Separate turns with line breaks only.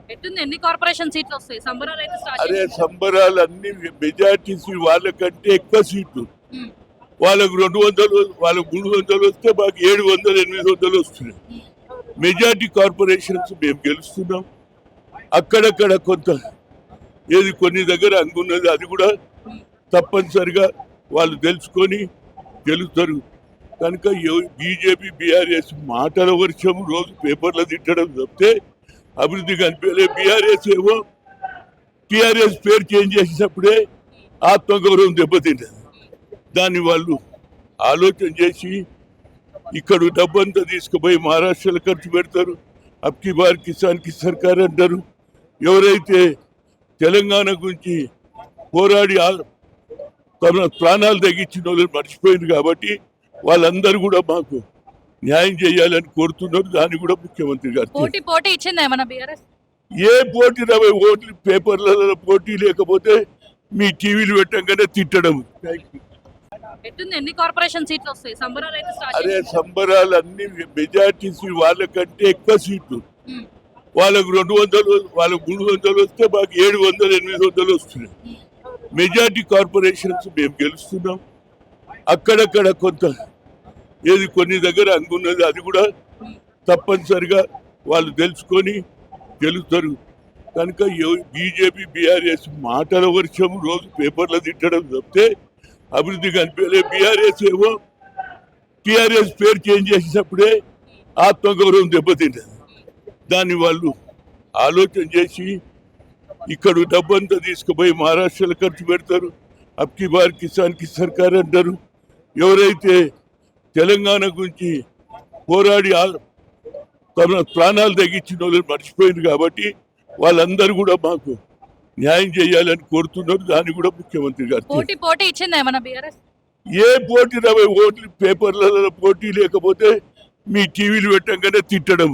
ఎట్టుంది ఎన్ని కార్పొరేషన్ సీట్లు వస్తాయి? సంబరాలు అయితే స్టార్ట్
అరే
చేసింది.
సంబరాలు అన్ని మెజార్టీ వాళ్ళకంటే ఎక్కువ సీట్లు.
ఉమ్,
వాళ్ళకు 200, వాళ్ళకు 300 వస్తే మాకు 700, 800 వస్తున్నాయి. మెజార్టీ కార్పొరేషన్స్ మేము గెలుస్తున్నాం. అక్కడక్కడ కొంత ఏది కొన్ని దగ్గర అనుకున్నది అది కూడా తప్పనిసరిగా వాళ్ళు తెలుసుకొని గెలుస్తారు. కనుక బీజేపీ బీఆర్ఎస్ మాటల వర్షం రోజు పేపర్లో తిట్టడం తప్పితే అభివృద్ధి కనిపించలే. బీఆర్ఎస్ ఏమో టీఆర్ఎస్ పేరు చేంజ్ చేసినప్పుడే ఆత్మగౌరవం దెబ్బతింటది. దాన్ని వాళ్ళు ఆలోచన చేసి ఇక్కడ డబ్బంతా తీసుకుపోయి మహారాష్ట్రలో ఖర్చు పెడతారు. అబ్కి బార్ కిసాన్ కి సర్కార్ అంటారు. ఎవరైతే తెలంగాణ గురించి పోరాడి తమ ప్రాణాలు తగ్గించిన వాళ్ళు మర్చిపోయింది కాబట్టి వాళ్ళందరూ కూడా మాకు న్యాయం చేయాలని కోరుతున్నారు. దాన్ని కూడా ముఖ్యమంత్రి గారు
పోటీ ఇచ్చిందా ఏమన్నా బీఆర్ఎస్?
ఏ పోటీ 20 ఓట్లు పేపర్లలో పోటీ లేకపోతే మీ టీవీలు పెట్టంగానే తిట్టడం.
ఎట్టుంది ఎన్ని కార్పొరేషన్ సీట్లు వస్తాయి? సంబరాలు అయితే స్టార్ట్
అరే
చేసింది.
సంబరాలు అన్ని మెజార్టీ వాళ్ళకంటే ఎక్కువ సీట్లు.
ఉమ్,
వాళ్ళకు 200, వాళ్ళకు 300 వస్తే మాకు 700, 800 వస్తున్నాయి. మెజార్టీ కార్పొరేషన్స్ మేము గెలుస్తున్నాం. అక్కడక్కడ కొంత ఏది కొన్ని దగ్గర అనుకున్నది అది కూడా తప్పనిసరిగా వాళ్ళు తెలుసుకొని గెలుస్తారు. కనుక బీజేపీ బీఆర్ఎస్ మాటల వర్షం రోజు పేపర్లో తిట్టడం తప్పితే అభివృద్ధి కనిపించలే. బీఆర్ఎస్ ఏమో టీఆర్ఎస్ పేరు చేంజ్ చేసినప్పుడే ఆత్మగౌరవం దెబ్బతింటది. దాన్ని వాళ్ళు ఆలోచన చేసి ఇక్కడ డబ్బంతా తీసుకుపోయి మహారాష్ట్రలో ఖర్చు పెడతారు. అబ్కి బార్ కిసాన్ కి సర్కార్ అంటారు. ఎవరైతే తెలంగాణ గురించి పోరాడి తమ ప్రాణాలు తగ్గించిన వాళ్ళు మర్చిపోయింది కాబట్టి వాళ్ళందరూ కూడా మాకు న్యాయం చేయాలని కోరుతున్నారు. దాన్ని కూడా ముఖ్యమంత్రి గారు
పోటీ ఇచ్చిందా ఏమన్నా బీఆర్ఎస్?
ఏ పోటీ 20 ఓట్లు పేపర్లలో పోటీ లేకపోతే మీ టీవీలు పెట్టంగానే తిట్టడం.